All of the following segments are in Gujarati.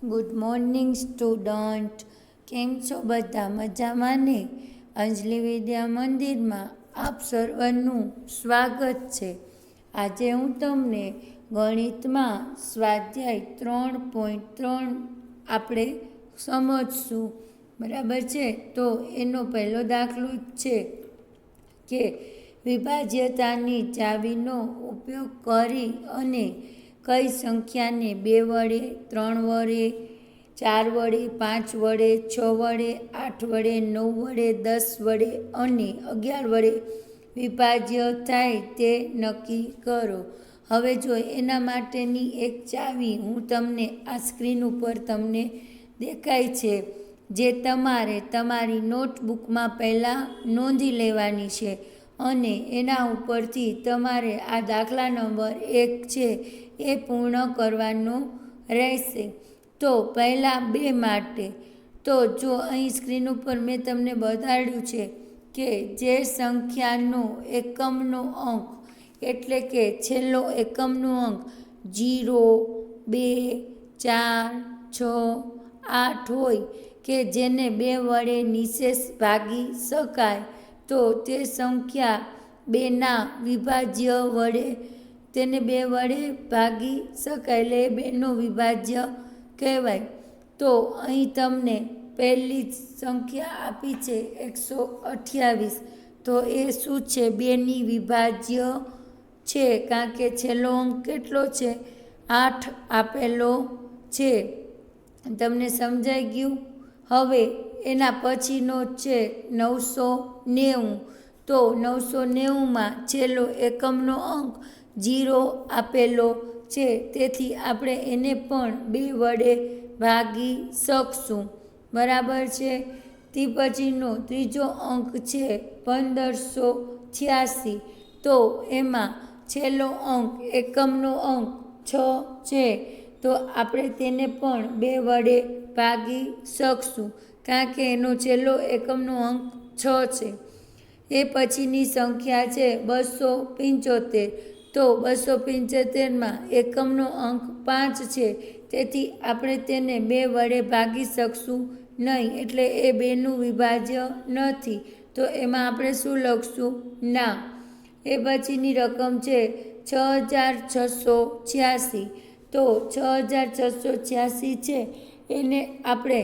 Good morning student. કેમ છો બધા? મજામાં ને? અંજલિ વિદ્યા મંદિરમાં આપ સર્વનું સ્વાગત છે. આજે હું તમને ગણિતમાં સ્વાધ્યાય 3.3 આપણે સમજશું. બરાબર છે? તો એનો પહેલો દાખલો છે કે વિભાજ્યતાની ચાવીનો ઉપયોગ કરી અને કઈ સંખ્યાને 2 વડે, 3 વડે, 4 વડે, 5 વડે, 6 વડે, 8 વડે, 9 વડે, 10 વડે અને 11 વડે વિભાજ્ય થાય તે નક્કી કરો. હવે જો એના માટેની એક ચાવી હું તમને આ સ્ક્રીન ઉપર તમને દેખાય છે, જે તમારે તમારી નોટબુકમાં પહેલાં નોંધી લેવાની છે અને એના ઉપરથી તમારે આ દાખલા નંબર 1 છે એ પૂર્ણ કરવાનો રહેશે. તો પહેલાં 2 માટે તો જો અહીં સ્ક્રીન ઉપર મેં તમને બતાડ્યું છે કે જે સંખ્યાનો એકમનો અંક એટલે કે છેલ્લો એકમનો અંક 0, 2, 4, 6, 8 હોય કે જેને 2 વડે નિશેષ ભાગી શકાય, તો તે સંખ્યા 2ના વિભાજ્ય વડે તેને 2 વડે ભાગી શકાય, એટલે 2નો વિભાજ્ય કહેવાય. તો અહીં તમને પહેલી જ સંખ્યા આપી છે 128. તો એ શું છે? 2ની વિભાજ્ય છે, કારણ કે છેલ્લો અંક કેટલો છે? 8 આપેલો છે. તમને સમજાઈ ગયું? હવે એના પછીનો છે 990. તો 990માં છેલ્લો એકમનો અંક 0 આપેલો છે, તેથી આપણે એને પણ 2 વડે ભાગી શકશું. બરાબર છે? તે પછીનો ત્રીજો અંક છે 1586. તો એમાં છેલ્લો અંક એકમનો અંક 6 છે, તો આપણે તેને પણ 2 વડે ભાગી શકશું, કારણ કે એનો છેલ્લો એકમનો અંક 6 છે. એ પછીની સંખ્યા છે 275. તો 275માં એકમનો અંક 5 છે, તેથી આપણે તેને 2 વડે ભાગી શકશું નહીં, એટલે એ 2નું વિભાજ્ય નથી. તો એમાં આપણે શું લખશું? ના. એ પછીની રકમ છે 6686. તો 6686 છે એને આપણે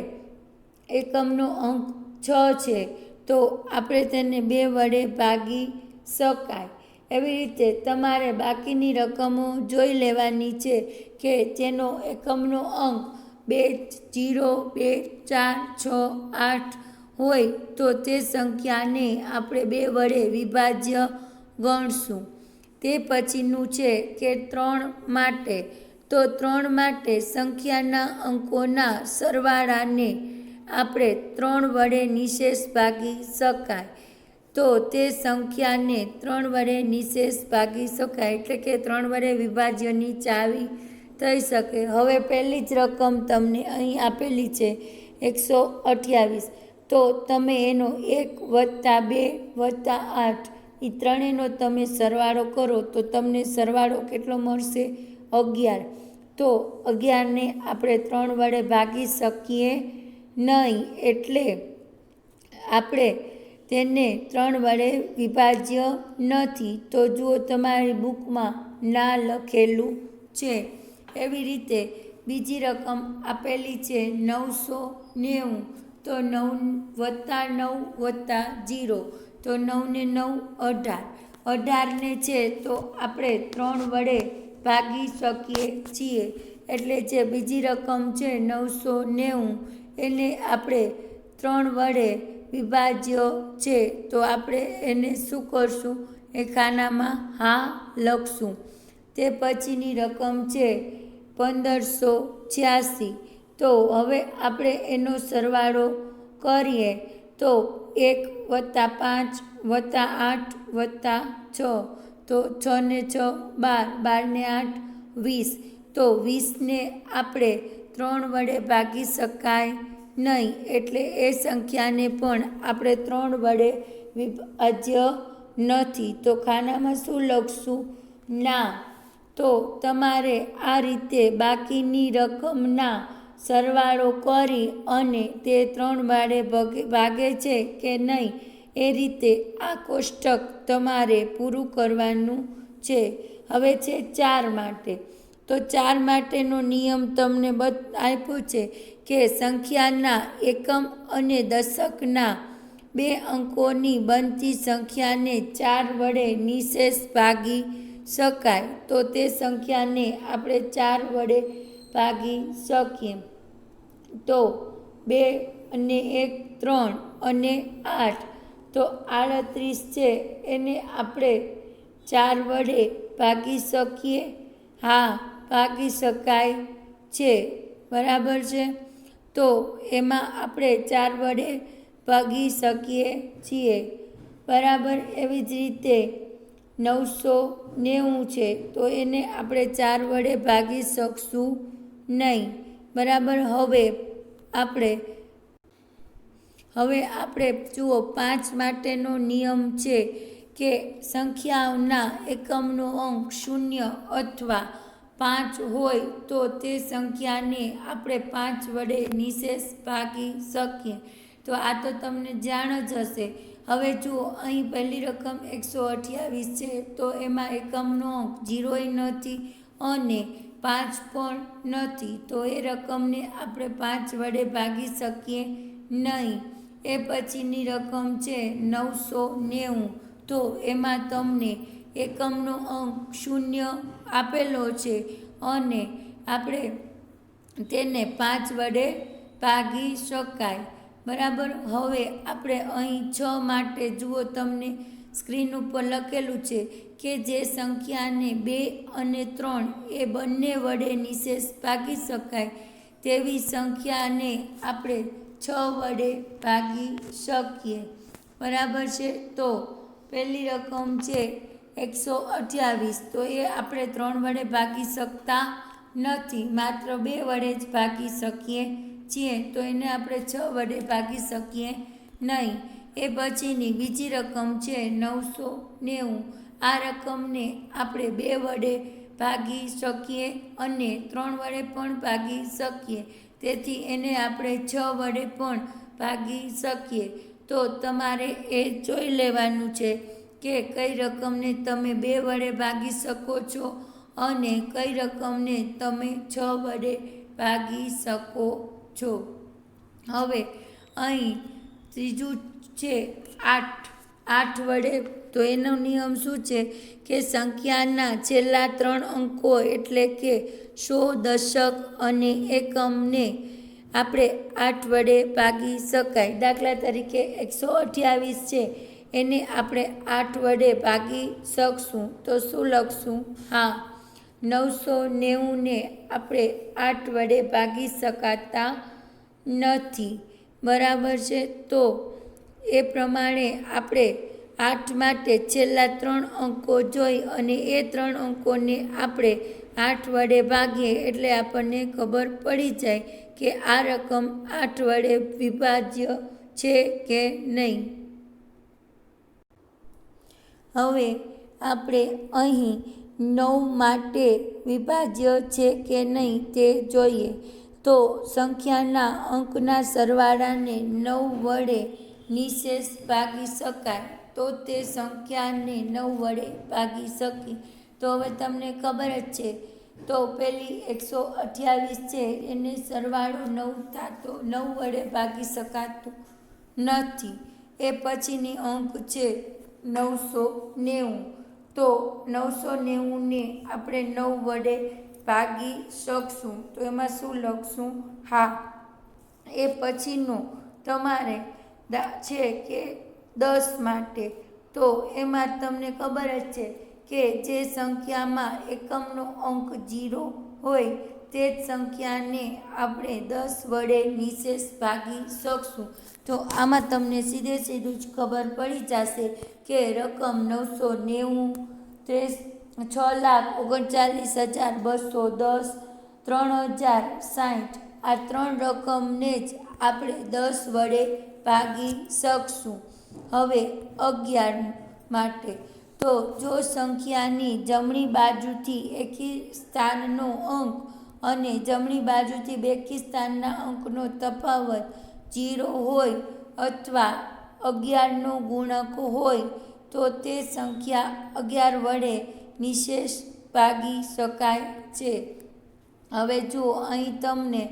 એકમનો અંક 6 છે, તો આપણે તેને 2 વડે ભાગી શકાય. એવી રીતે તમારે બાકીની રકમો જોઈ લેવાની છે કે જેનો એકમનો અંક 2, 0, 2, 4, 6, 8 હોય, તો તે સંખ્યાને આપણે 2 વડે વિભાજ્ય ગણશું. તે પછીનું છે કે 3 માટે. તો 3 માટે સંખ્યાના અંકોના સરવાળાને આપણે 3 વડે નિશેષ ભાગી શકાય. તો તે સંખ્યાને 3 વડે નિશેષ ભાગી શકાય, એટલે કે 3 વડે વિભાજ્યની ચાવી થઈ શકે. હવે પહેલી જ રકમ તમને અહીં આપેલી છે 128. તો તમે એનો 1 + 2 + 8 એ ત્રણેયનો તમે સરવાળો કરો તો તમને સરવાળો કેટલો મળશે? 11. તો 11ને આપણે 3 વડે ભાગી શકીએ નહીં, એટલે આપણે તેને 3 વડે વિભાજ્ય નથી. તો જુઓ તમારી બુકમાં ના લખેલું છે. એવી રીતે બીજી રકમ આપેલી છે 990. તો 9 + 9 + 0. તો 9 ને 9 18. 18ને છે તો આપણે 3 વડે ભાગી શકીએ છીએ, એટલે જે બીજી રકમ છે 990 એને આપણે 3 વડે વિભાજ્ય છે, તો આપણે એને શું કરશું? એ ખાનામાં હા લખશું. તે પછીની રકમ છે 1586. તો હવે આપણે એનો સરવાળો કરીએ તો 1 + 5 + 8 + 6. તો 6 ને 6 12, 12 ને 8 20. તો 20ને આપણે 3 વડે ભાગી શકાય નહીં, એટલે એ સંખ્યાને પણ આપણે 3 વડે વિભાજ્ય નથી. તો ખાનામાં શું લખશું? ના. તો તમારે આ રીતે બાકીની રકમના સરવાળો કરી અને તે 3 વડે ભાગે છે કે નહીં એ રીતે આ કોષ્ટક તમારે પૂરું કરવાનું છે. હવે છે 4 માટે. તો 4 માટેનો નિયમ તમને આપ્યો છે કે સંખ્યાના એકમ અને દશકના 2 અંકોની બનતી સંખ્યાને 4 વડે નિશેષ ભાગી શકાય. તો તે સંખ્યાને આપણે 4 વડે ભાગી શકીએ. તો 2 અને 1 3 અને 8. તો 38 છે એને આપણે 4 વડે ભાગી શકીએ. હા, ભાગી શકાય છે. બરાબર છે. તો એમાં આપણે 4 વડે ભાગી શકીએ છીએ. બરાબર. એવી જ રીતે 990 છે તો એને આપણે 4 વડે ભાગી શકશું નહીં. બરાબર. હવે આપણે જુઓ 5 માટેનો નિયમ છે કે સંખ્યાઓના એકમનો અંક 0 અથવા 5 હોય તો તે સંખ્યાને આપણે 5 વડે નિશેષ ભાગી શકીએ. તો આ તો તમને જાણ જ હશે. હવે જુઓ, અહીં પહેલી રકમ 128 છે તો એમાં એકમનો અંક 0 નથી અને 5 પણ નથી. તો એ રકમને આપણે 5 વડે ભાગી શકીએ નહીં. એ પછીની રકમ છે 990. તો એમાં તમને એકમનો અંક 0 આપેલો છે અને આપણે તેને 5 વડે ભાગી શકાય. બરાબર. હવે આપણે અહીં 6 માટે જુઓ, તમને સ્ક્રીન ઉપર લખેલું છે કે જે સંખ્યાને 2 અને 3 એ બંને વડે નિશેષ ભાગી શકાય તેવી સંખ્યાને આપણે 6 વડે ભાગી શકીએ. બરાબર છે. તો પહેલી રકમ છે 128. તો એ આપણે 3 વડે ભાગી શકતા નથી, માત્ર 2 વડે જ ભાગી શકીએ છીએ. તો એને આપણે 6 વડે ભાગી શકીએ નહીં. એ પછીની બીજી રકમ છે 990. આ રકમને આપણે 2 વડે ભાગી શકીએ અને 3 વડે પણ ભાગી શકીએ. તેથી એને આપણે 6 વડે પણ ભાગી શકીએ. તો તમારે એ જોઈ લેવાનું છે કે કઈ રકમને તમે 2 વડે ભાગી શકો છો અને કઈ રકમને તમે 6 વડે ભાગી શકો છો. હવે અહીં ત્રીજું છે 8 વડે. તો એનો નિયમ શું છે કે સંખ્યાના છેલ્લા 3 અંકો એટલે કે 100, દશક અને એકમને આપણે 8 વડે ભાગી શકાય. દાખલા તરીકે 128 છે એને આપણે 8 વડે ભાગી શકશું. તો શું લખશું? હા, 990 ને આપણે 8 વડે ભાગી શકાતા નથી. બરાબર છે. તો એ પ્રમાણે આપણે 8 માટે છેલ્લા 3 અંકો જોઈ અને એ 3 અંકોને આપણે 8 વડે ભાગીએ એટલે આપણને ખબર પડી જાય કે આ રકમ 8 વડે વિભાજ્ય છે કે નહીં. હવે આપણે અહીં 9 માટે વિભાજ્ય છે કે નહીં તે જોઈએ. તો સંખ્યાના અંકના સરવાળાને 9 વડે નિશેષ ભાગી શકાય. તો તે સંખ્યાને 9 વડે ભાગી શકીએ. તો હવે તમને ખબર જ છે. તો પેલી 128 છે એને સરવાળો 9 થતો 9 વડે ભાગી શકાતું નથી. એ પછીની અંક છે 990. તો 990 ને આપણે 9 વડે ભાગી શકશું. તો એમાં શું લખશું? હા. એ પછીનો તમારે છે કે 10 માટે. તો એમાં તમને ખબર જ છે કે જે સંખ્યામાં એકમનો અંક 0 હોય તે જ સંખ્યાને આપણે 10 વડે નિશેષ ભાગી શકશું. તો આમાં તમને સીધું જ ખબર પડી જશે કે રકમ 990, 6,39,210, 3,060 આ 3 રકમને જ આપણે 10 વડે ભાગી શકશું. હવે 11 માટે. તો જો સંખ્યાની જમણી બાજુથી એકી સ્થાનનો અંક અને જમણી બાજુથી બેકી સ્થાનના અંકનો તફાવત 0 હોય અથવા 11નો ગુણક હોય તો તે સંખ્યા 11 વડે નિશેષ ભાગી શકાય છે. હવે જુઓ, અહીં તમને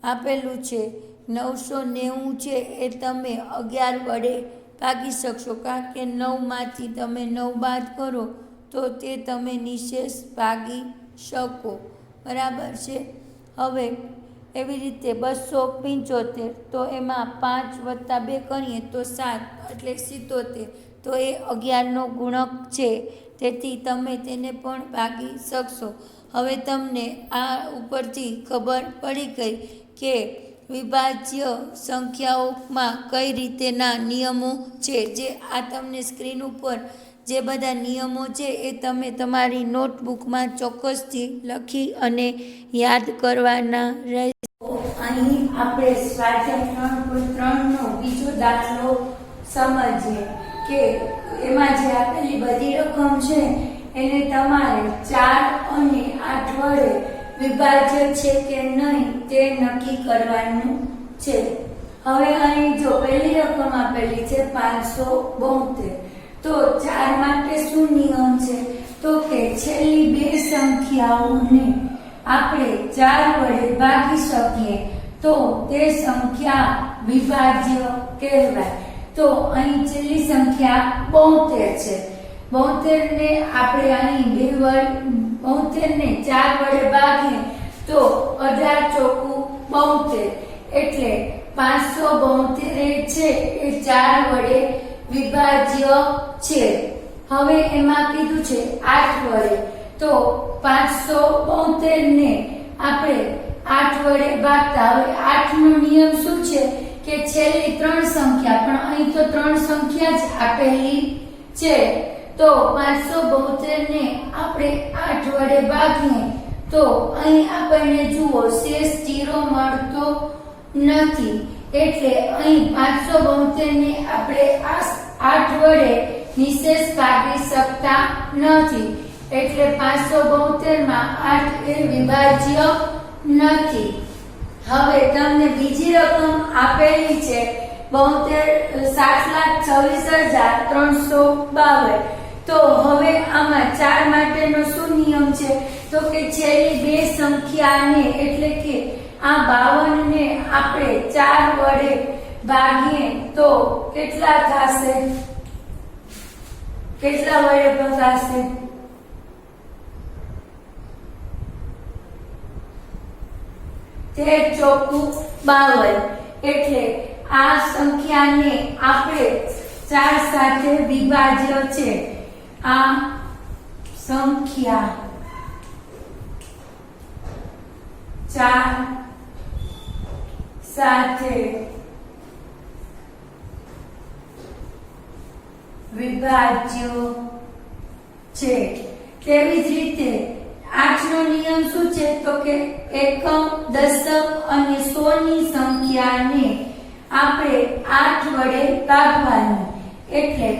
આપેલું છે 990 છે એ તમે 11 વડે ભાગી શકશો, કારણ કે 9માંથી તમે 9 બાદ કરો તો તે તમે નિશેષ ભાગી શકો. બરાબર છે. હવે એવી રીતે 275 તો એમાં 5 વત્તા 2 કરીએ તો 7 એટલે 77, તો એ 11નો ગુણક છે, તેથી તમે તેને પણ ભાગી શકશો. હવે તમને આ ઉપરથી ખબર પડી ગઈ કે વિભાજ્ય સંખ્યાઓમાં કઈ રીતેના નિયમો છે. જે આ તમને સ્ક્રીન ઉપર જે બધા નિયમો છે એ તમે તમારી નોટબુકમાં ચોક્કસથી લખી અને યાદ કરવાના રહેશે. અહીં આપણે સ્વાધ્યાય 3.3નો બીજો દાખલો સમજીએ કે એમાં જે આપેલી બધી રકમ છે એને તમારે 4 અને 8 વડે વિભાજ્ય છે કે નહીં તે નક્કી કરવાનું છે. હવે અહીં જો પહેલી રકમ આપેલી છે 572, તો 4 માટે શું નિયમ છે? તો કે છેલ્લી બે સંખ્યાઓને આપણે 4 વડે ભાગી શકીએ તો તે સંખ્યા વિભાજ્ય કહેવાય. તો અહીં છેલ્લી સંખ્યા 72 છે. 72 ને આપણે અહીં 72 ને 4 વડે ભાગીએ તો 18 ચોકું 72, એટલે 572 છે એ 4 વડે વિભાજ્ય છે. હવે એમાં કીધું છે 8 વડે, તો 572 ને આપણે 8 વડે ભાગતા. હવે 8 નો નિયમ શું છે કે છેલ્લી 3 સંખ્યા, પણ અહીં તો 3 સંખ્યા જ આપેલી છે, તો 572 ને આપણે 8 વડે ભાગીએ તો અહીં આપણને જુઓ શેષ 0 મળતો નથી, એટલે અહીં 572 ને આપણે 8 વડે નિશેષ ભાગી શકતા નથી, એટલે 572 માં 8 એ વિભાજ્ય નથી. હવે તમને બીજી રકમ આપેલી છે 7,26,352, તો હવે આમાં 4 માટેનો શું નિયમ છે? તો કે છેલ્લી બે સંખ્યાને એટલે કે આ 52 ને આપણે 4 વડે ભાગીએ તો કેટલા થશે? કેટલા વડે ભાગાશે? તે ચોકું 52, એટલે આ સંખ્યાને આપણે 4 સાથે વિભાજ્ય છે. આ સંખ્યા 4 સાથે વિભાજ્ય છે. તેવી જ રીતે 8 નો નિયમ શું છે? તો કે એકમ, દશક અને 100 ની સંખ્યાને આપણે 8 વડે ભાગવાની, એટલે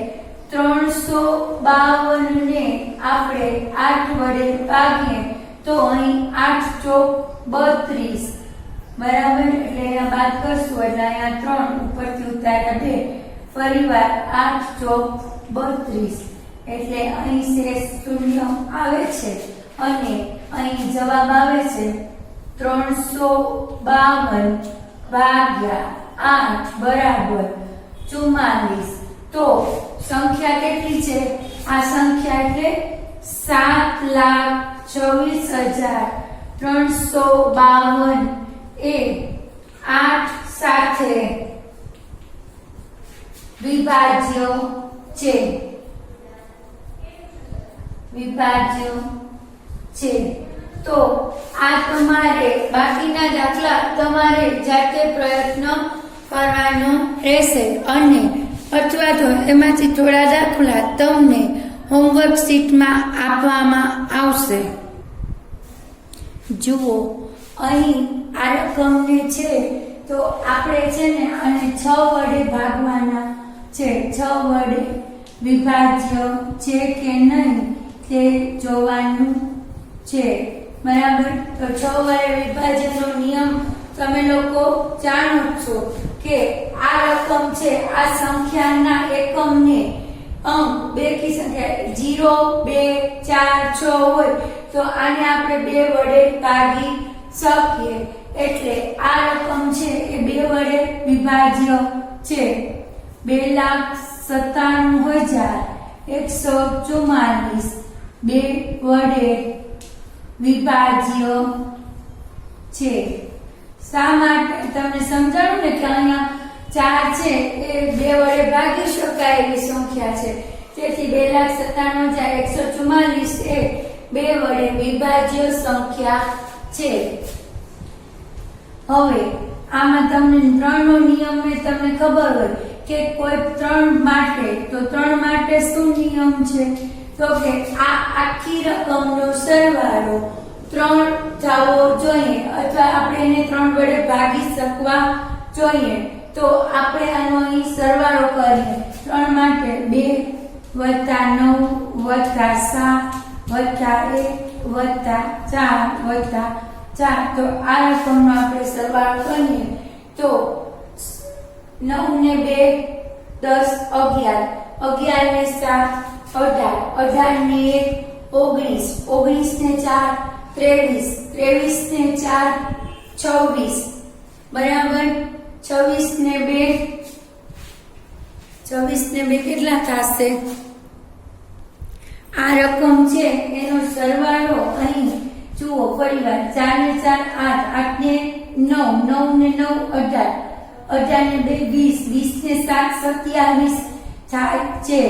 352 ને આપણે 8 વડે ભાગીએ તો અહીં 8 ચોક 32, બરાબર. એટલે અહીંયા બાદ કરશું એટલે અહીંયા 3 ઉપરથી ઉતાર્યા 2, ફરીવાર 8 ચોક 32, એટલે અહીં શેષ 0 આવે છે અને અહીં જવાબ આવે છે 352 ભાગ્યા 8 બરાબર 44. તો સંખ્યા કેટલી છે? આ સંખ્યા એટલે 7,26,352 એ 8 સાથે વિભાજ્ય છે. વિભાજ્ય છે. તો આ તમારે બાકીના દાખલા તમારે જાતે પ્રયત્ન કરવાનો રહેશે, અને અથવા તો એમાંથી થોડા દાખલા તમને હોમવર્ક શીટમાં આપવામાં આવશે. જુઓ, અહીં આ રકમને છે તો આપણે છે ને આને 6 વડે ભાગવાના છે. 6 વડે વિભાજ્ય છે કે નહીં તે જોવાનું છે. બરાબર. તો 6 વડે વિભાજનનો નિયમ તમે લોકો જાણો છો કે આ રકમ છે, આ સંખ્યાના એકમને અંક બેકી સંખ્યા 0 2 4 6 હોય તો આને આપણે 2 વડે ભાગી શકીએ. એટલે આ રકમ છે એ 2 વડે વિભાજ્ય છે. 2,97,144 2 વડે વિભાજ્ય છે. શા માટે તમને સમજાણું ને કે અહીંયા 4 છે એ 2 વડે ભાગી શકાય એવી સંખ્યા છે, તેથી 2,97,144 એ 2 વડે વિભાજ્ય સંખ્યા છે. હવે આમાં તમને 3 નો નિયમ તમને ખબર હોય કે કોઈ 3 માટે, તો 3 માટે શું નિયમ છે? તો કે આ આખી રકમનો સરવાળો 3 થવો જોઈએ અથવા આપણે એને 3 વડે ભાગી શકવા જોઈએ. તો આપણે આનો અહીં સરવાળો કરીએ. 3 માટે 2 + 9 + 7 + 1 + 4 + 4. તો આ રકમનો આપણે સરવાળો કરીએ તો 9 ને 2 10 11 11 ને 7 18 18 ને 1 19 19 ને 4 23 23 ને 4 26 બરાબર. 26 ને 2 કેટલા થશે? આ રકમ છે એનો સરવાળો અહીં જુઓ ફરીવાર. 4 ને 4 8 8 ને 9 9 ને 9 18 18 ને 2 20 20 ને 7 27 થાય છે.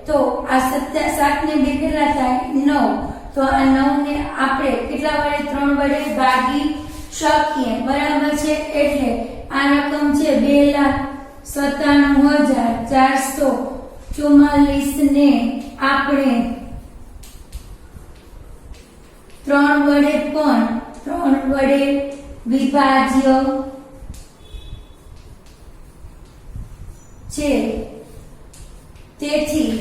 તો આ 7 ને 2 કેટલા થાય? 9. તો આ 9 ને આપણે કેટલા વડે? 3 વડે ભાગી શકીએ. બરાબર છે. એટલે આ રકમ છે 2,97,444 ને આપણે 3 વડે પણ 3 વડે વિભાજ્ય છે. તેથી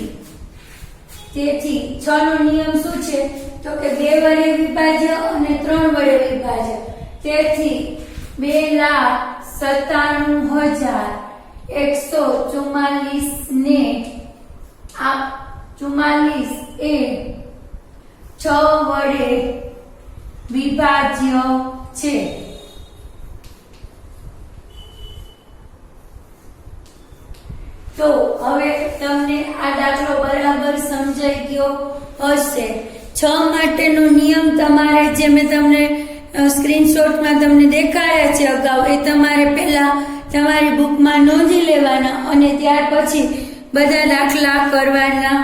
6 નો નિયમ શું છે? તો કે 2 વડે વિભાજ્ય અને 3 વડે વિભાજ્ય. તેથી 2,97,144 ને આ 44 એ 6 વડે વિભાજ્ય છે. તો હવે તમને આ દાખલો બરાબર સમજાઈ ગયો હશે. 6 માટેનો નિયમ તમારે જે મેં તમને સ્ક્રીનશોટમાં તમને દેખાડ્યા છે અગાઉ, એ તમારે પહેલા તમારી બુકમાં નોંધી લેવાના અને ત્યાર પછી બધા દાખલા કરવાના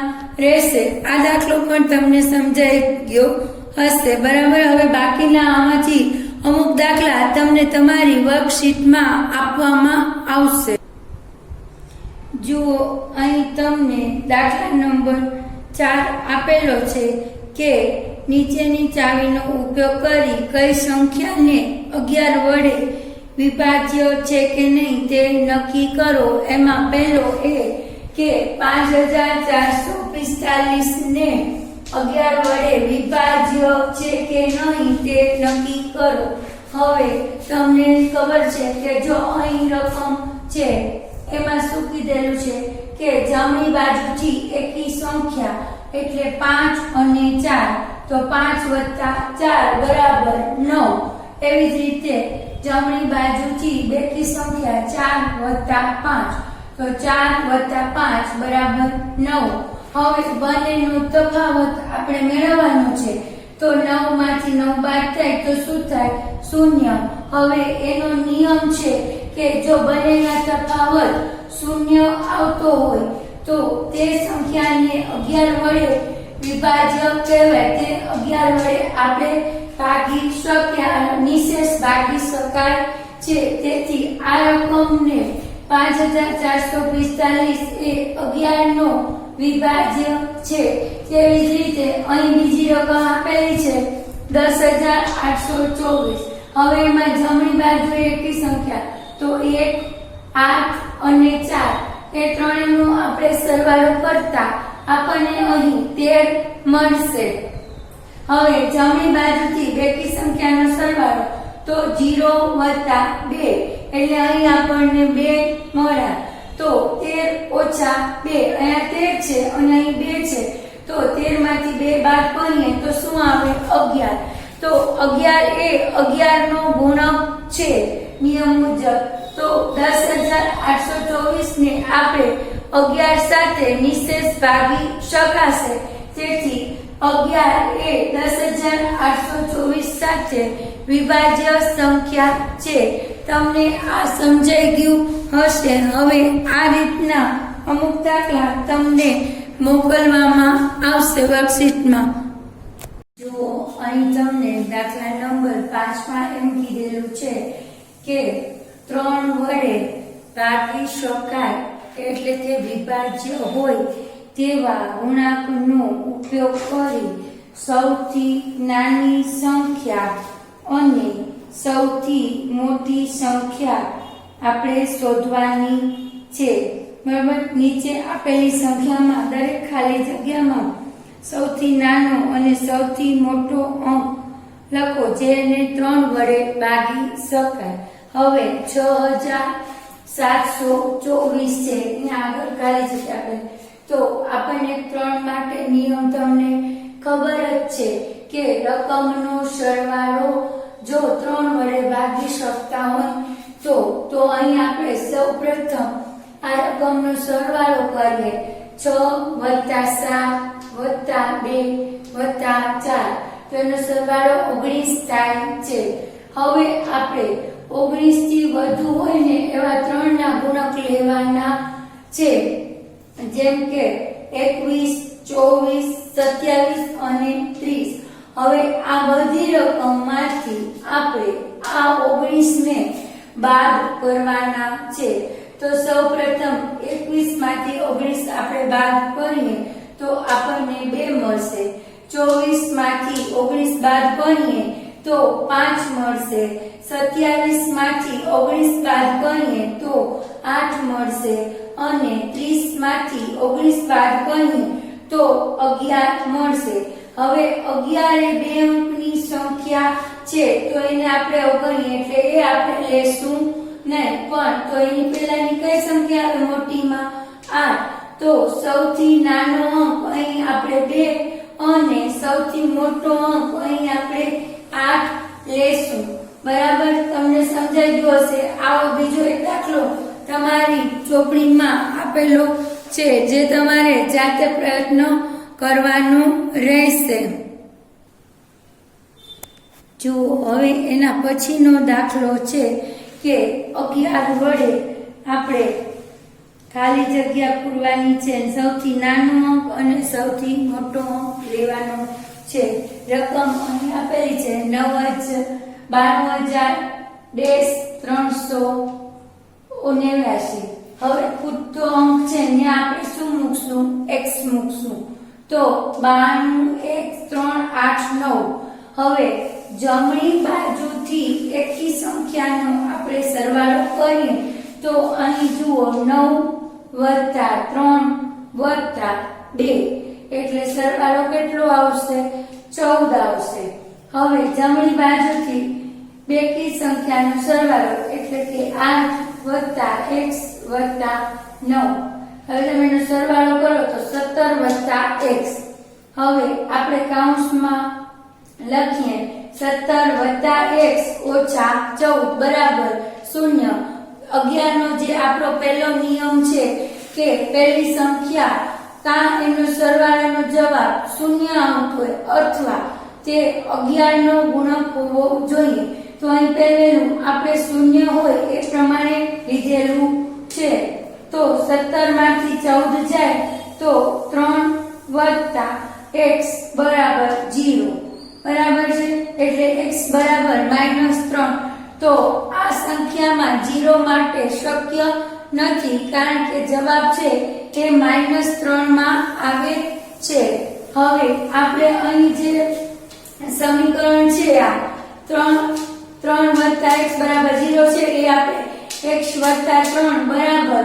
રહેશે. આ દાખલો પણ તમને સમજાઈ ગયો હશે. બરાબર. હવે બાકીના આમાંથી અમુક દાખલા તમને તમારી વર્કશીટમાં આપવામાં આવશે. જુઓ, અહીં તમને દાખલા નંબર 4 આપેલો છે કે નીચેની ચાવીનો ઉપયોગ કરી કઈ સંખ્યાને 11 વડે વિભાજ્ય છે કે નહીં તે નક્કી કરો. એમાં પહેલો એ કે 5,445 ને 11 વડે વિભાજ્ય છે કે નહીં તે નક્કી કરો. હવે તમને ખબર છે કે જો અહીં રકમ છે એમાં શું કીધેલું છે કે જમણી બાજુથી એકી સંખ્યા એટલે 5 અને 4, તો 5 + 4 બરાબર 9. એવી જ રીતે જમણી બાજુથી બેકી સંખ્યા 4 + 5, તો 4 + 5 બરાબર 9. હવે બંનેનો તફાવત આપણે મેળવવાનો છે. તો 9 માંથી 9 બાદ થાય તો શું થાય? 0. હવે એનો નિયમ છે કે જો બંનેના તફાવત 0 આવતો હોય તો તે સંખ્યાને 11 વડે વિભાજ્ય કહેવાય. તે 11 વડે આપણે ભાગી શક્યા, નિશેષ ભાગી શકાય છે. તેથી આ રકમને 5,445 એ 11 નો વિભાજ્ય છે. તેવી જ રીતે અહીં બીજી રકમ આપેલી છે 10,824. હવે એમાં જમણી બાજુ એકી સંખ્યા તો 1 8 અને 4 એ ત્રણેયનો આપણે સરવાળો કરતા આપણને અહીં 13 મળશે. હવે જમણી બાજુથી બેકી સંખ્યાનો સરવાળો તો 0 + 2 એટલે અહીં આપણને 2 મળ્યા. તો 13 - 2 અહીંયા 13 છે અને અહીં 2 છે. તો 13 માંથી 2 બાદ કરીએ તો શું આવે? 11. તો 11 એ 11 નો ગુણક છે નિયમ મુજબ. તો 10,824 ને આપણે 11 સાથે નિશેષ ભાગી શકાશે. તેથી 11 એ 10,824 સાથે વિભાજ્ય સંખ્યા છે. તમને આ સમજાઈ ગયું હશે. હવે આ રીતના અમુક દાખલા તમને મોકલવામાં આવશે વર્કશીટમાં. જો અહીં તમને દાખલા નંબર 5માં એમ કીધેલું છે કે 3 વડે ભાગી શકાય એટલે કે વિભાજ્ય હોય તેવા ગુણાંકનો ઉપયોગ કરી સૌથી નાની સંખ્યા અને સૌથી મોટી સંખ્યા આપણે શોધવાની છે. બરાબર. નીચે આપેલી સંખ્યામાં દરેક ખાલી જગ્યામાં સૌથી નાનો અને સૌથી મોટો અંક લખો જેને 3 વડે ભાગી શકાય. હવે 6,724 છે એના આગળ ખાલી જગ્યા આપણે. તો આપણને 3 માટે નિયમ તમને ખબર જ છે કે રકમનો સરવાળો જો 3 વડે ભાગી શકતા હોય તો અહીં આપણે સૌપ્રથમ આ રકમનો સરવાળો કરીએ. 6 + 7 + 2 + 4 તો એનો સરવાળો 19 થાય છે. હવે આપણે 19 થી વધુ હોય ને એવા 3 ના ગુણક લેવાના છે. જેમ કે 21, 24, 27 અને 30. હવે આ બધી રકમમાંથી આપણે આ 19 ને બાદ કરવાના છે. તો સૌપ્રથમ 21 માંથી 19 આપણે બાદ કરીએ તો આપણને 2 મળશે. 24 માંથી 19 બાદ કરીએ તો 5 મળશે. 27 માંથી 19 બાદ કરીએ તો 8 મળશે અને 30 માંથી 19 બાદ કરીએ તો 11 મળશે. હવે 11 એ 2 અંકની સંખ્યા છે તો એને આપણે અવગણીએ એટલે એ આપણે લેશું નહીં. પણ તો એની પહેલાની કઈ સંખ્યા આવે મોટીમાં? 8. તો સૌથી નાનો અંક અહીં આપણે 2 અને સૌથી મોટો અંક અહીં આપણે 8 લેશું. બરાબર. તમને સમજાઈ ગયું હશે. આવો બીજો એક દાખલો તમારી ચોપડીમાં આપેલો છે જે તમારે જાતે પ્રયત્ન કરવાનો રહેશે. જો હવે એના પછીનો દાખલો છે કે 11 વડે આપણે ખાલી જગ્યા પૂરવાની છે. સૌથી નાનો અંક અને સૌથી મોટો અંક લેવાનો છે. રકમ અહીં આપેલી છે 92,389. હવે ખૂટતો અંક છે ને આપણે શું મૂકશું? x મૂકશું. તો 92,1,389. હવે જમણી બાજુથી એકી સંખ્યાનો આપણે સરવાળો કરીએ તો અહીં જુઓ 9 + 3 + 2 એટલે સરવાળો કેટલો આવશે? 14 આવશે. હવે જમણી બાજુથી બેકી સંખ્યાનો સરવાળો એટલે કે 8 + x + 9. હવે તમે એનો સરવાળો કરો તો 17 + x. હવે આપણે કૌંસમાં લખીએ 17 + x - 14 બરાબર 0. 11 નો જે આપણો પહેલો નિયમ છે કે પહેલી સંખ્યા કાં એનો સરવાળાનો જવાબ 0 આવતો હોય અથવા તે 11 નો ગુણક હોવો જોઈએ. તો અહીં પહેલું આપણે 0 હોય એ પ્રમાણે લીધેલું છે. તો 17 માંથી 14 જાય તો 3 + x બરાબર 0. બરાબર છે. એટલે x બરાબર -3. તો આ સંખ્યામાં 0 માટે શક્ય નથી કારણ કે જવાબ છે તે -3 માં આવે છે. હવે આપણે અહીં જે સમીકરણ છે આ 3 + x બરાબર 0 છે એ આપણે x + 3 બરાબર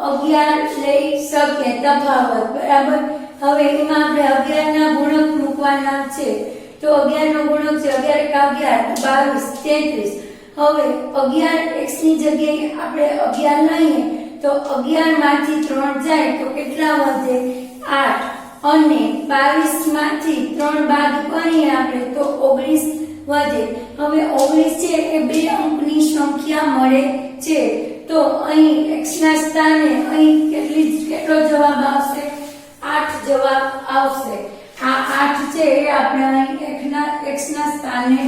11 લઈ શકીએ તફાવત. બરાબર. હવે એમાં આપણે 11 ના ગુણક મૂકવાના છે. તો 11 નો ગુણક છે 11 એકા 11, 22, 33. હવે 11 x ની જગ્યાએ આપણે 11 લઈએ તો 11 માંથી 3 જાય તો કેટલા વધે 8 અને 22 માંથી 3 બાદ કરીએ આપણે તો 19 વધે. હવે 19 છે એ બે અંકની સંખ્યા મળે છે તો અહીં x ના સ્થાને અહીં કેટલો જવાબ આવશે 8 જવાબ આવશે. આ 8 છે એ આપણે અહીં x ના સ્થાને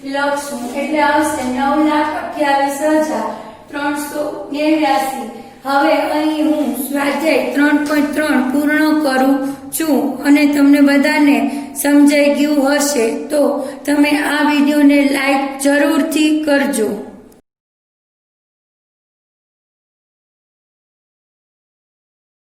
લખશું એટલે આવશે 9,28,389. હવે અહીં હું સ્વાધ્યાય 3.3 પૂર્ણ કરું છું અને તમને બધાને સમજાઈ ગયું હશે તો તમે આ વિડીયોને લાઈક જરૂરથી કરજો.